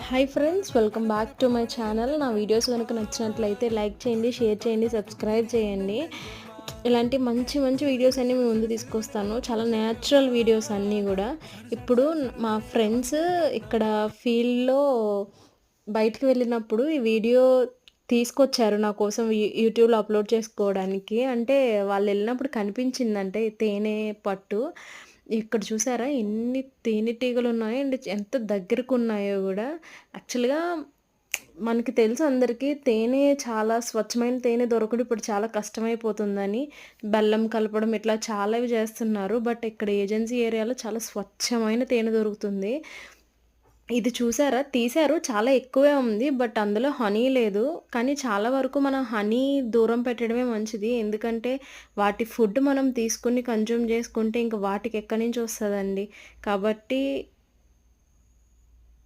Hi friends, welcome back to my channel. నా videos కనుక నచ్చినట్లయితే లైక్ చేయండి, షేర్ చేయండి, సబ్స్క్రైబ్ చేయండి. ఇలాంటి మంచి మంచి వీడియోస్ అన్నీ మీ ముందు తీసుకొస్తాను. చాలా న్యాచురల్ వీడియోస్ అన్నీ కూడా. ఇప్పుడు మా ఫ్రెండ్స్ ఇక్కడ ఫీల్డ్లో బయటికి వెళ్ళినప్పుడు ఈ వీడియో తీసుకొచ్చారు నా కోసం యూట్యూబ్లో అప్లోడ్ చేసుకోవడానికి. అంటే వాళ్ళు వెళ్ళినప్పుడు కనిపించిందంటే తేనె పట్టు. ఇక్కడ చూసారా ఎన్ని తేనెటీగలు ఉన్నాయండి, ఎంత దగ్గరకు ఉన్నాయో కూడా. యాక్చువల్గా మనకి తెలుసు అందరికీ తేనె చాలా స్వచ్ఛమైన తేనె దొరకడం ఇప్పుడు చాలా కష్టమైపోతుందని. బెల్లం కలపడం ఇట్లా చాలావి చేస్తున్నారు. బట్ ఇక్కడ ఏజెన్సీ ఏరియాలో చాలా స్వచ్ఛమైన తేనె దొరుకుతుంది. ఇది చూసారా? తీశారు. చాలా ఎక్కువే ఉంది. బట్ అందులో హనీ లేదు. కానీ చాలా వరకు మనం హనీ దూరం పెట్టడమే మంచిది. ఎందుకంటే వాటి ఫుడ్ మనం తీసుకొని కన్జ్యూమ్ చేసుకుంటే ఇంక వాటికి ఎక్కడి నుంచి వస్తదండి. కాబట్టి